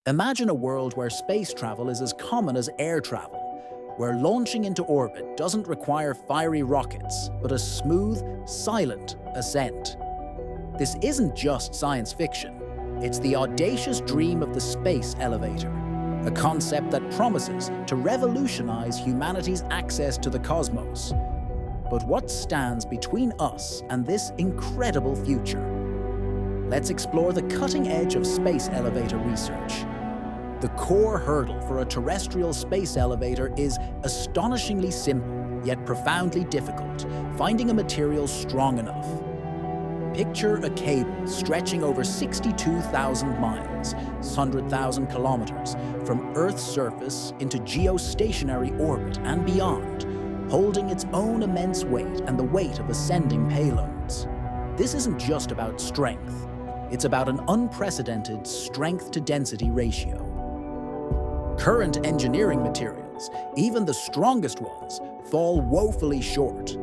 Imagine a world where space travel is as common as air travel, where launching into orbit doesn't require fiery rockets, but a smooth, silent ascent. This isn't just science fiction. It's the audacious dream of the space elevator, a concept that promises to revolutionize humanity's access to the cosmos. But what stands between us and this incredible future? Let's explore the cutting edge of space elevator research. The core hurdle for a terrestrial space elevator is astonishingly simple, yet profoundly difficult: finding a material strong enough. Picture a cable stretching over 62,000 miles, 100,000 kilometers, from Earth's surface into geostationary orbit and beyond, holding its own immense weight and the weight of ascending payloads. This isn't just about strength. It's about an unprecedented strength-to-density ratio. Current engineering materials, even the strongest ones, fall woefully short.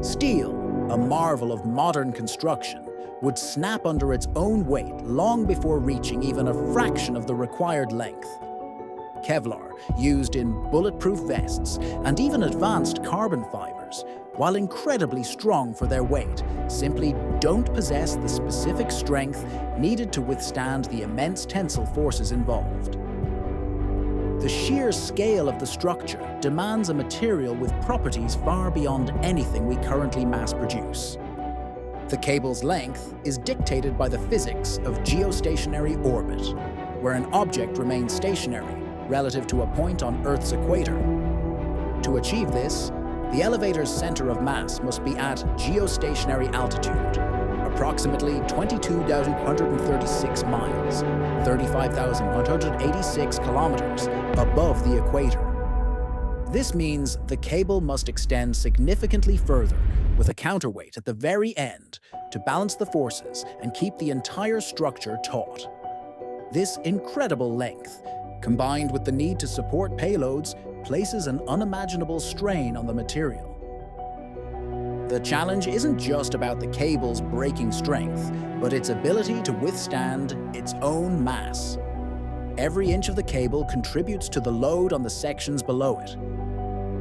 Steel, a marvel of modern construction, would snap under its own weight long before reaching even a fraction of the required length. Kevlar, used in bulletproof vests and even advanced carbon fibers, while incredibly strong for their weight, simply don't possess the specific strength needed to withstand the immense tensile forces involved. The sheer scale of the structure demands a material with properties far beyond anything we currently mass produce. The cable's length is dictated by the physics of geostationary orbit, where an object remains stationary relative to a point on Earth's equator. To achieve this, the elevator's center of mass must be at geostationary altitude, approximately 22,136 miles, 35,186 kilometers above the equator. This means the cable must extend significantly further, with a counterweight at the very end to balance the forces and keep the entire structure taut. This incredible length, combined with the need to support payloads, places an unimaginable strain on the material. The challenge isn't just about the cable's braking strength, but its ability to withstand its own mass. Every inch of the cable contributes to the load on the sections below it.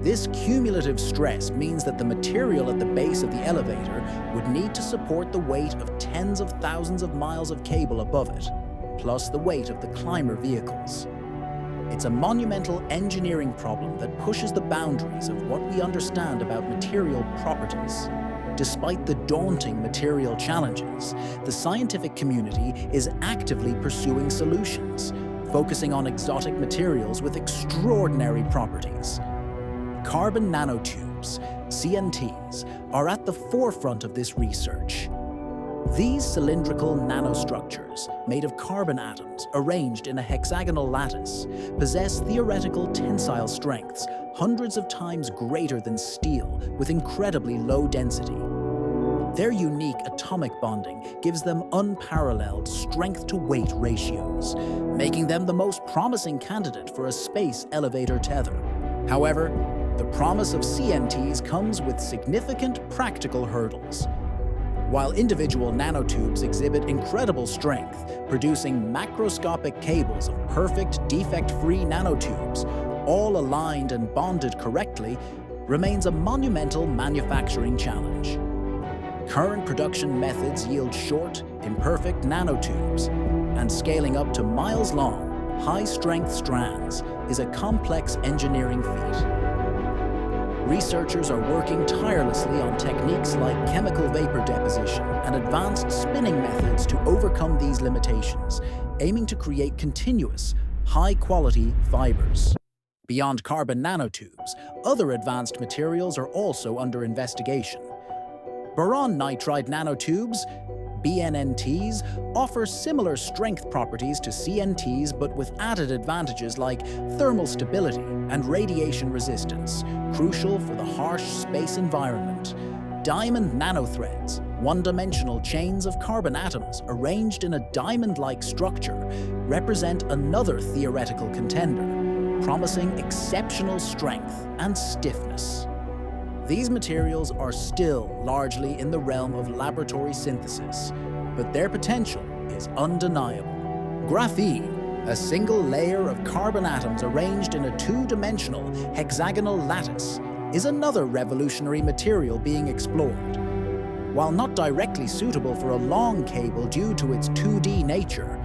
This cumulative stress means that the material at the base of the elevator would need to support the weight of tens of thousands of miles of cable above it, plus the weight of the climber vehicles. It's a monumental engineering problem that pushes the boundaries of what we understand about material properties. Despite the daunting material challenges, the scientific community is actively pursuing solutions, focusing on exotic materials with extraordinary properties. Carbon nanotubes, CNTs, are at the forefront of this research. These cylindrical nanostructures, made of carbon atoms arranged in a hexagonal lattice, possess theoretical tensile strengths hundreds of times greater than steel, with incredibly low density. Their unique atomic bonding gives them unparalleled strength-to-weight ratios, making them the most promising candidate for a space elevator tether. However, the promise of CNTs comes with significant practical hurdles. While individual nanotubes exhibit incredible strength, producing macroscopic cables of perfect, defect-free nanotubes, all aligned and bonded correctly, remains a monumental manufacturing challenge. Current production methods yield short, imperfect nanotubes, and scaling up to miles-long, high-strength strands is a complex engineering feat. Researchers are working tirelessly on techniques like chemical vapor deposition and advanced spinning methods to overcome these limitations, aiming to create continuous, high-quality fibers. Beyond carbon nanotubes, other advanced materials are also under investigation. Boron nitride nanotubes, BNNTs, offer similar strength properties to CNTs, but with added advantages like thermal stability and radiation resistance, crucial for the harsh space environment. Diamond nanothreads, one-dimensional chains of carbon atoms arranged in a diamond-like structure, represent another theoretical contender, promising exceptional strength and stiffness. These materials are still largely in the realm of laboratory synthesis, but their potential is undeniable. Graphene, A single layer of carbon atoms arranged in a two-dimensional hexagonal lattice is another revolutionary material being explored. While not directly suitable for a long cable due to its 2D nature,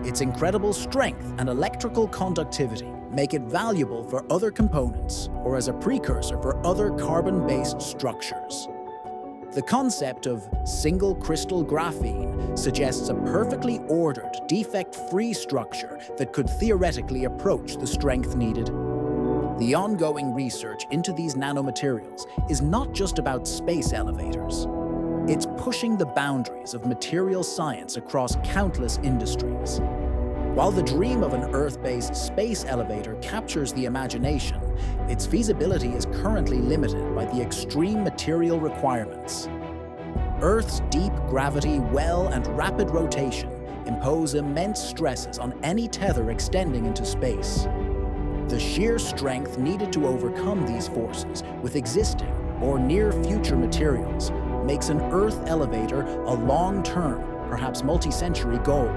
its incredible strength and electrical conductivity make it valuable for other components or as a precursor for other carbon-based structures. The concept of single crystal graphene suggests a perfectly ordered, defect-free structure that could theoretically approach the strength needed. The ongoing research into these nanomaterials is not just about space elevators. It's pushing the boundaries of material science across countless industries. While the dream of an Earth-based space elevator captures the imagination, its feasibility is currently limited by the extreme material requirements. Earth's deep gravity, well, and rapid rotation impose immense stresses on any tether extending into space. The sheer strength needed to overcome these forces with existing or near-future materials makes an Earth elevator a long-term, perhaps multi-century goal.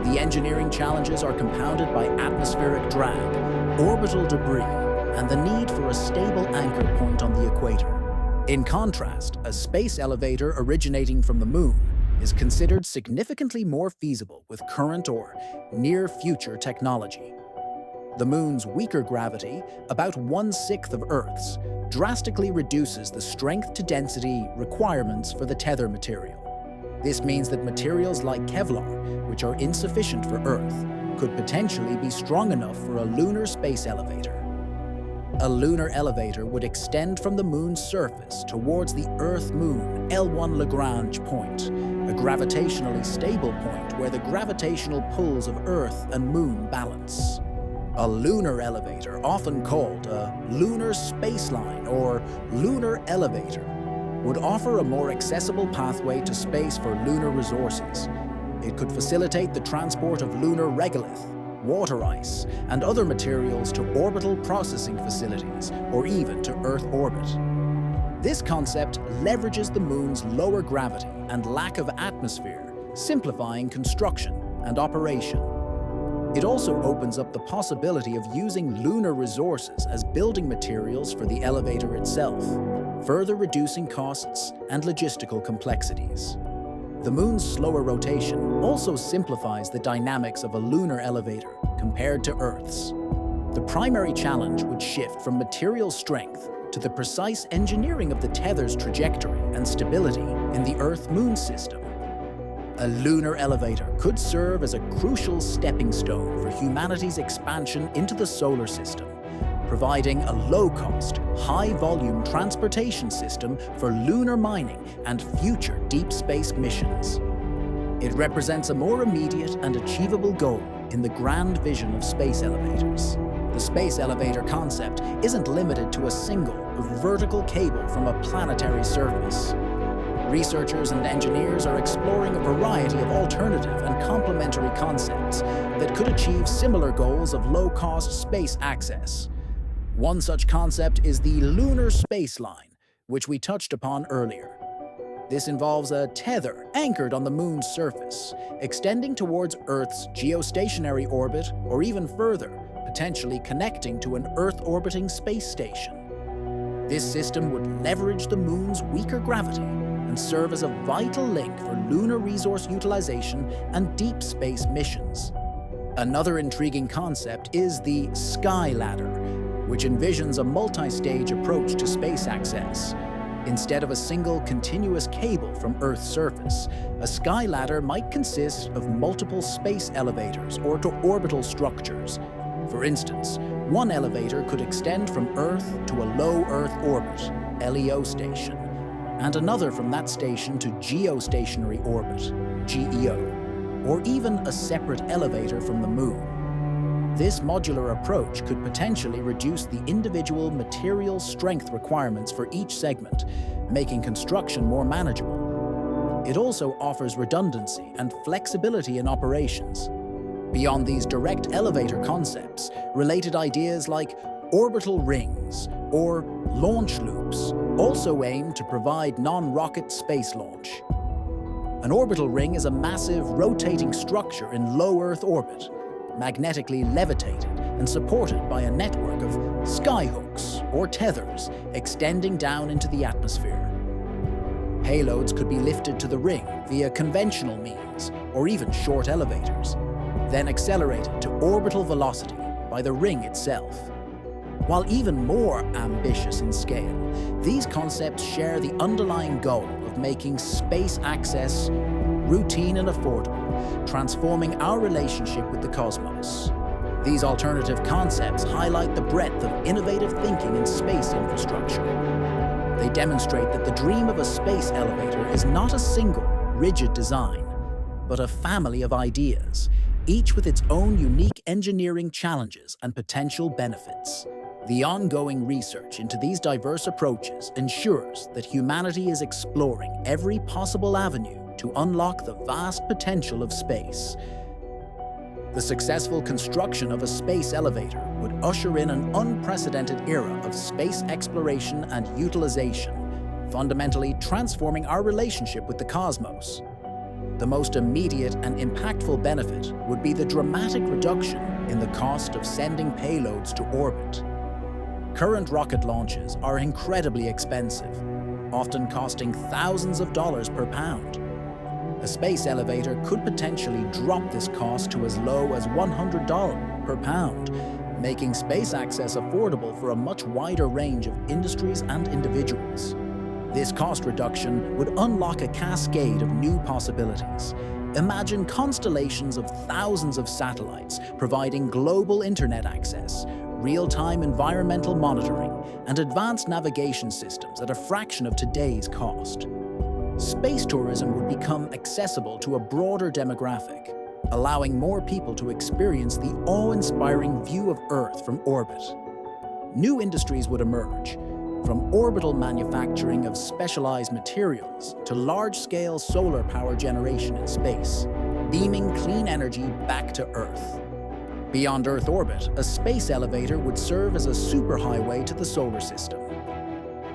The engineering challenges are compounded by atmospheric drag, orbital debris, and the need for a stable anchor point on the equator. In contrast, a space elevator originating from the Moon is considered significantly more feasible with current or near-future technology. The Moon's weaker gravity, about 1/6 of Earth's, drastically reduces the strength-to-density requirements for the tether material. This means that materials like Kevlar, which are insufficient for Earth, could potentially be strong enough for a lunar space elevator. A lunar elevator would extend from the Moon's surface towards the Earth-Moon L1 Lagrange point, a gravitationally stable point where the gravitational pulls of Earth and Moon balance. A lunar elevator, often called a lunar spaceline or lunar elevator, would offer a more accessible pathway to space for lunar resources. It could facilitate the transport of lunar regolith, water ice, and other materials to orbital processing facilities or even to Earth orbit. This concept leverages the Moon's lower gravity and lack of atmosphere, simplifying construction and operation. It also opens up the possibility of using lunar resources as building materials for the elevator itself, further reducing costs and logistical complexities. The Moon's slower rotation also simplifies the dynamics of a lunar elevator compared to Earth's. The primary challenge would shift from material strength to the precise engineering of the tether's trajectory and stability in the Earth-Moon system. A lunar elevator could serve as a crucial stepping stone for humanity's expansion into the solar system, providing a low-cost, high-volume transportation system for lunar mining and future deep space missions. It represents a more immediate and achievable goal in the grand vision of space elevators. The space elevator concept isn't limited to a single, vertical cable from a planetary surface. Researchers and engineers are exploring a variety of alternative and complementary concepts that could achieve similar goals of low-cost space access. One such concept is the lunar spaceline, which we touched upon earlier. This involves a tether anchored on the Moon's surface, extending towards Earth's geostationary orbit or even further, potentially connecting to an Earth-orbiting space station. This system would leverage the Moon's weaker gravity and serve as a vital link for lunar resource utilization and deep space missions. Another intriguing concept is the Sky Ladder, which envisions a multi-stage approach to space access. Instead of a single continuous cable from Earth's surface, a sky ladder might consist of multiple space elevators or to orbital structures. For instance, one elevator could extend from Earth to a low Earth orbit, LEO station, and another from that station to geostationary orbit, GEO, or even a separate elevator from the Moon. This modular approach could potentially reduce the individual material strength requirements for each segment, making construction more manageable. It also offers redundancy and flexibility in operations. Beyond these direct elevator concepts, related ideas like orbital rings or launch loops also aim to provide non-rocket space launch. An orbital ring is a massive rotating structure in low Earth orbit, magnetically levitated and supported by a network of skyhooks or tethers extending down into the atmosphere. Payloads could be lifted to the ring via conventional means or even short elevators, then accelerated to orbital velocity by the ring itself. While even more ambitious in scale, these concepts share the underlying goal of making space access routine and affordable, transforming our relationship with the cosmos. These alternative concepts highlight the breadth of innovative thinking in space infrastructure. They demonstrate that the dream of a space elevator is not a single, rigid design, but a family of ideas, each with its own unique engineering challenges and potential benefits. The ongoing research into these diverse approaches ensures that humanity is exploring every possible avenue to unlock the vast potential of space. The successful construction of a space elevator would usher in an unprecedented era of space exploration and utilization, fundamentally transforming our relationship with the cosmos. The most immediate and impactful benefit would be the dramatic reduction in the cost of sending payloads to orbit. Current rocket launches are incredibly expensive, often costing thousands of dollars per pound. A space elevator could potentially drop this cost to as low as $100 per pound, making space access affordable for a much wider range of industries and individuals. This cost reduction would unlock a cascade of new possibilities. Imagine constellations of thousands of satellites providing global internet access, real-time environmental monitoring, and advanced navigation systems at a fraction of today's cost. Space tourism would become accessible to a broader demographic, allowing more people to experience the awe-inspiring view of Earth from orbit. New industries would emerge, from orbital manufacturing of specialized materials to large-scale solar power generation in space, beaming clean energy back to Earth. Beyond Earth orbit, a space elevator would serve as a superhighway to the solar system.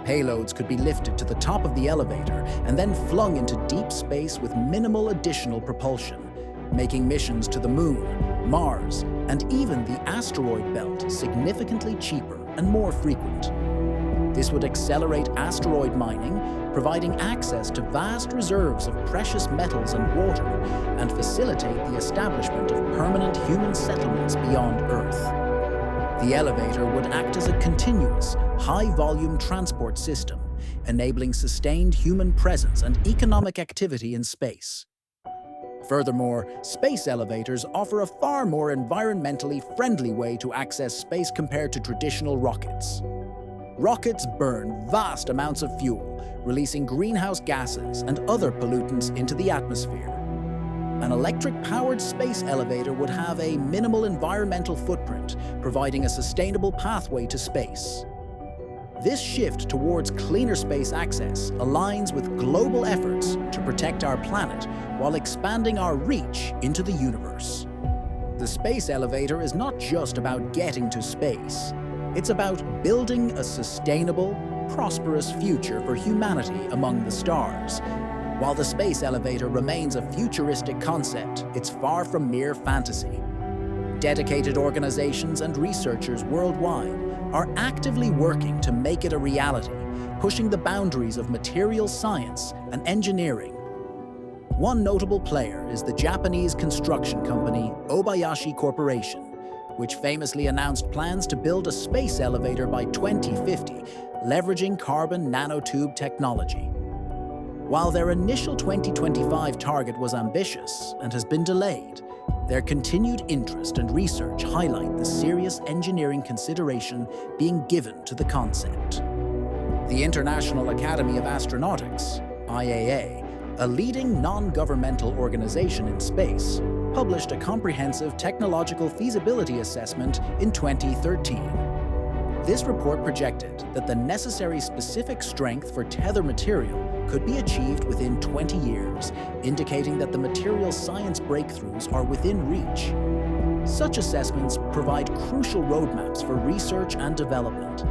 Payloads could be lifted to the top of the elevator and then flung into deep space with minimal additional propulsion, making missions to the Moon, Mars, and even the asteroid belt significantly cheaper and more frequent. This would accelerate asteroid mining, providing access to vast reserves of precious metals and water, and facilitate the establishment of permanent human settlements beyond Earth. The elevator would act as a continuous, high-volume transport system, enabling sustained human presence and economic activity in space. Furthermore, space elevators offer a far more environmentally friendly way to access space compared to traditional rockets. Rockets burn vast amounts of fuel, releasing greenhouse gases and other pollutants into the atmosphere. An electric-powered space elevator would have a minimal environmental footprint, providing a sustainable pathway to space. This shift towards cleaner space access aligns with global efforts to protect our planet while expanding our reach into the universe. The space elevator is not just about getting to space. It's about building a sustainable, prosperous future for humanity among the stars. While the space elevator remains a futuristic concept, it's far from mere fantasy. Dedicated organizations and researchers worldwide are actively working to make it a reality, pushing the boundaries of material science and engineering. One notable player is the Japanese construction company Obayashi Corporation, which famously announced plans to build a space elevator by 2050, leveraging carbon nanotube technology. While their initial 2025 target was ambitious and has been delayed, their continued interest and research highlight the serious engineering consideration being given to the concept. The International Academy of Astronautics, IAA, a leading non-governmental organization in space, published a comprehensive technological feasibility assessment in 2013. This report projected that the necessary specific strength for tether material could be achieved within 20 years, indicating that the material science breakthroughs are within reach. Such assessments provide crucial roadmaps for research and development,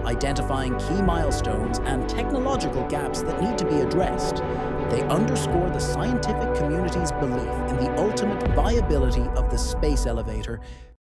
identifying key milestones and technological gaps that need to be addressed. They underscore the scientific community's belief in the ultimate viability of the space elevator